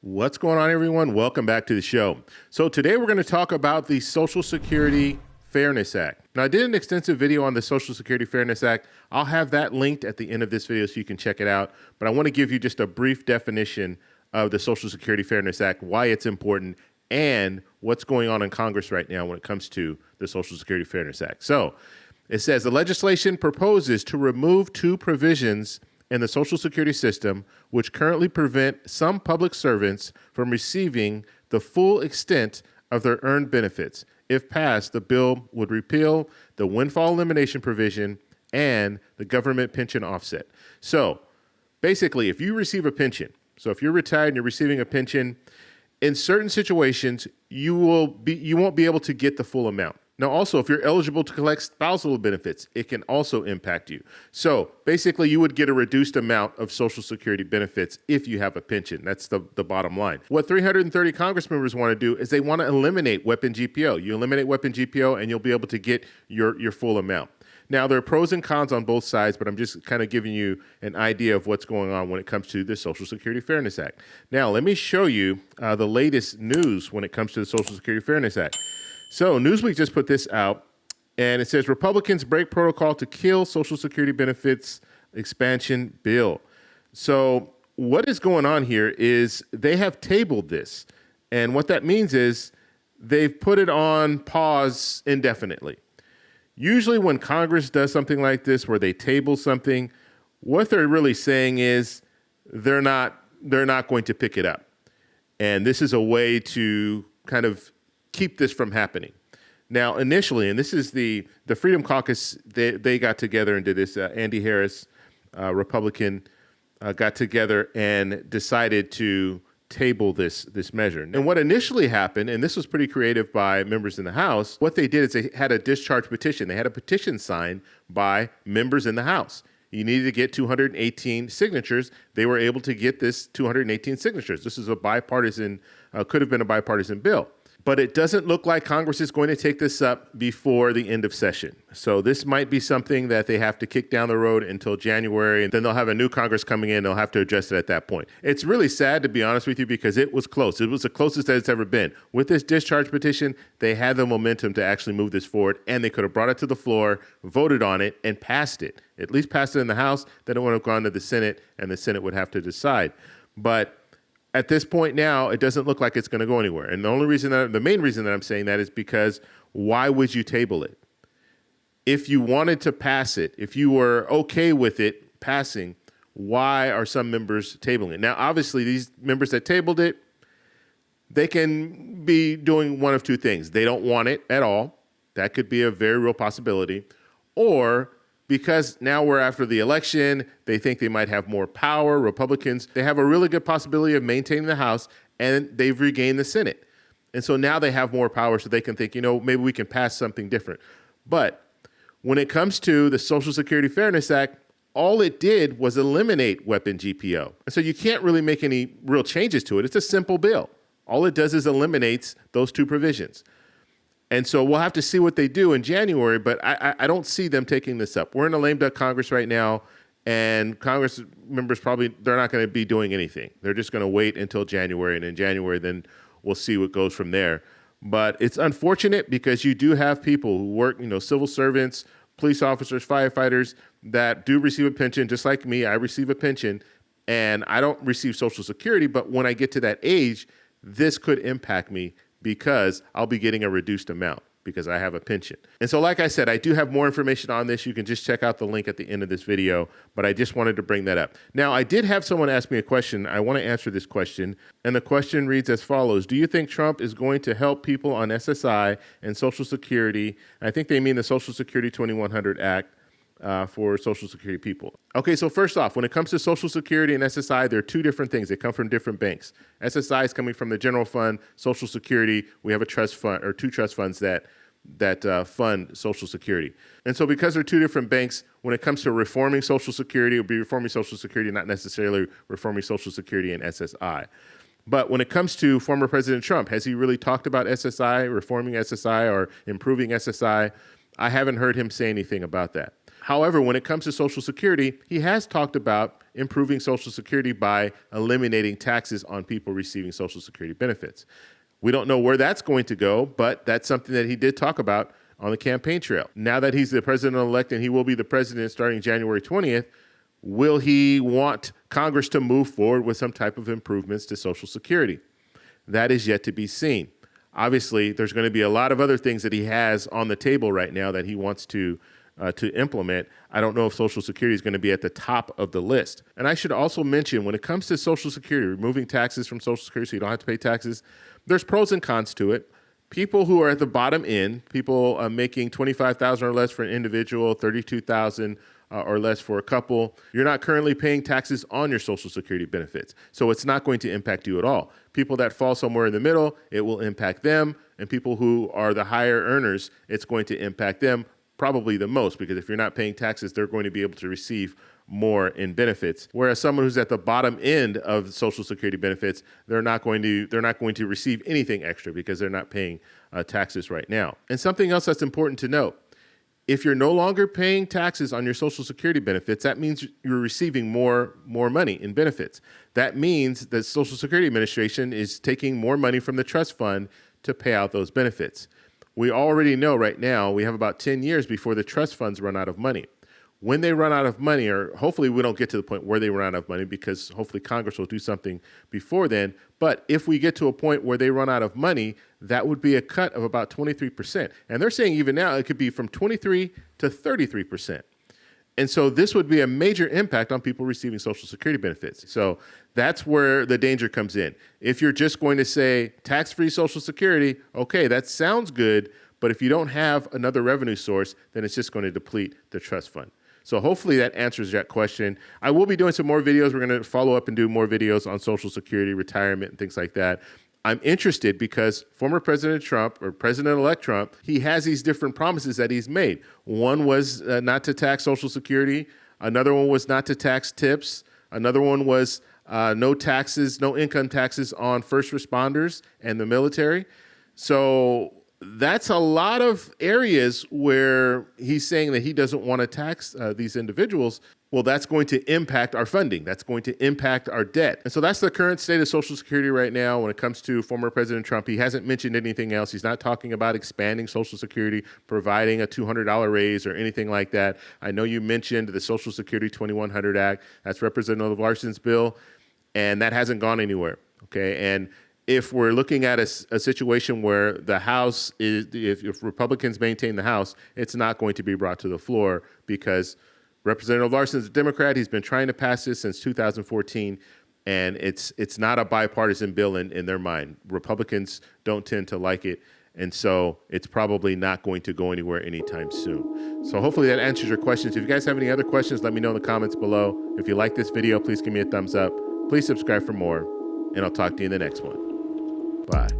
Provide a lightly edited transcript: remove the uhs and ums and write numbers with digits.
What's going on, everyone? Welcome back to the show. So today we're going to talk about the Social Security Fairness Act. Now, I did an extensive video on the Social Security Fairness Act. I'll have that linked at the end of this video so you can check it out. But I want to give you just a brief definition of the Social Security Fairness Act, why it's important, and what's going on in Congress right now when it comes to the Social Security Fairness Act. So it says the legislation proposes to remove two provisions in the Social Security system which currently prevent some public servants from receiving the full extent of their earned benefits. If passed, the bill would repeal the windfall elimination provision and the government pension offset. So basically, if you receive a pension, so if you're retired and you're receiving a pension, in certain situations, you won't be able to get the full amount. Now, also, if you're eligible to collect spousal benefits, it can also impact you. So basically, you would get a reduced amount of Social Security benefits if you have a pension. That's the bottom line. What 330 Congress members want to do is they want to eliminate weapon GPO. You eliminate weapon GPO and you'll be able to get your full amount. Now, there are pros and cons on both sides, but I'm just kind of giving you an idea of what's going on when it comes to the Social Security Fairness Act. Now, let me show you the latest news when it comes to the Social Security Fairness Act. So Newsweek just put this out, and it says Republicans break protocol to kill Social Security benefits expansion bill. So what is going on here is they have tabled this, and what that means is they've put it on pause indefinitely. Usually when Congress does something like this where they table something, what they're really saying is they're not going to pick it up. And this is a way to kind of keep this from happening. Now, initially, and this is the Freedom Caucus, they got together and did this. Andy Harris, Republican, got together and decided to table this measure. And what initially happened, and this was pretty creative by members in the House, what they did is they had a discharge petition. They had a petition signed by members in the House. You needed to get 218 signatures. They were able to get this 218 signatures. This is a bipartisan, could have been a bipartisan bill. But it doesn't look like Congress is going to take this up before the end of session. So this might be something that they have to kick down the road until January, and then they'll have a new Congress coming in. They'll have to address it at that point. It's really sad, to be honest with you, because it was close. It was the closest that it's ever been. With this discharge petition, they had the momentum to actually move this forward, and they could have brought it to the floor, voted on it, and passed it. At least passed it in the House. Then it would have gone to the Senate, and the Senate would have to decide. But at this point now, it doesn't look like it's going to go anywhere. And the main reason that I'm saying that is because why would you table it? If you wanted to pass it, if you were okay with it passing, why are some members tabling it? Now, obviously, these members that tabled it, they can be doing one of two things. They don't want it at all. That could be a very real possibility. Or because now we're after the election, they think they might have more power. Republicans, they have a really good possibility of maintaining the House, and they've regained the Senate. And so now they have more power, so they can think, maybe we can pass something different. But when it comes to the Social Security Fairness Act, all it did was eliminate weapon GPO. And so you can't really make any real changes to it. It's a simple bill. All it does is eliminates those two provisions. And so we'll have to see what they do in January, but I don't see them taking this up. We're in a lame duck Congress right now, and Congress members they're not going to be doing anything. They're just going to wait until January, and in January, then we'll see what goes from there. But it's unfortunate because you do have people who work, civil servants, police officers, firefighters that do receive a pension, just like me. I receive a pension, and I don't receive Social Security, but when I get to that age, this could impact me because I'll be getting a reduced amount because I have a pension. And so like I said, I do have more information on this. You can just check out the link at the end of this video, but I just wanted to bring that up. Now, I did have someone ask me a question. I want to answer this question, and the question reads as follows. Do you think Trump is going to help people on SSI and Social Security? I think they mean the Social Security 2100 Act. For Social Security people. Okay, so first off, when it comes to Social Security and SSI, they're two different things. They come from different banks. SSI is coming from the general fund. Social Security, we have a trust fund or two trust funds that fund Social Security. And so because they're two different banks, when it comes to reforming Social Security, it would be reforming Social Security, not necessarily reforming Social Security and SSI. But when it comes to former President Trump, has he really talked about SSI, reforming SSI or improving SSI? I haven't heard him say anything about that. However, when it comes to Social Security, he has talked about improving Social Security by eliminating taxes on people receiving Social Security benefits. We don't know where that's going to go, but that's something that he did talk about on the campaign trail. Now that he's the president-elect and he will be the president starting January 20th, will he want Congress to move forward with some type of improvements to Social Security? That is yet to be seen. Obviously, there's going to be a lot of other things that he has on the table right now that he wants to implement. I don't know if Social Security is going to be at the top of the list. And I should also mention, when it comes to Social Security, removing taxes from Social Security so you don't have to pay taxes, there's pros and cons to it. People who are at the bottom end, people making $25,000 or less for an individual, $32,000 or less for a couple, you're not currently paying taxes on your Social Security benefits. So it's not going to impact you at all. People that fall somewhere in the middle, it will impact them. And people who are the higher earners, it's going to impact them probably the most, because if you're not paying taxes, they're going to be able to receive more in benefits. Whereas someone who's at the bottom end of Social Security benefits, they're not going to receive anything extra because they're not paying taxes right now. And something else that's important to note: if you're no longer paying taxes on your Social Security benefits, that means you're receiving more money in benefits. That means the Social Security Administration is taking more money from the trust fund to pay out those benefits. We already know right now we have about 10 years before the trust funds run out of money. When they run out of money, or hopefully we don't get to the point where they run out of money, because hopefully Congress will do something before then. But if we get to a point where they run out of money, that would be a cut of about 23%. And they're saying even now it could be from 23 to 33%. And so this would be a major impact on people receiving Social Security benefits. So that's where the danger comes in. If you're just going to say tax-free Social Security, okay, that sounds good, but if you don't have another revenue source, then it's just going to deplete the trust fund. So hopefully that answers that question. I will be doing some more videos. We're going to follow up and do more videos on Social Security, retirement, and things like that. I'm interested because former President Trump, or President-elect Trump, he has these different promises that he's made. One was not to tax Social Security. Another one was not to tax tips. Another one was no taxes, no income taxes on first responders and the military. So that's a lot of areas where he's saying that he doesn't want to tax these individuals. Well, that's going to impact our funding. That's going to impact our debt. And so that's the current state of Social Security right now when it comes to former President Trump. He hasn't mentioned anything else. He's not talking about expanding Social Security, providing a $200 raise or anything like that. I know you mentioned the Social Security 2100 Act. That's Representative Larson's bill, and that hasn't gone anywhere, okay? And if we're looking at a situation where the House is, if Republicans maintain the House, it's not going to be brought to the floor because Representative Larson's a Democrat. He's been trying to pass this since 2014, and it's not a bipartisan bill in their mind. Republicans don't tend to like it, and so it's probably not going to go anywhere anytime soon. So hopefully that answers your questions. If you guys have any other questions, let me know in the comments below. If you like this video, please give me a thumbs up. Please subscribe for more, and I'll talk to you in the next one. Bye.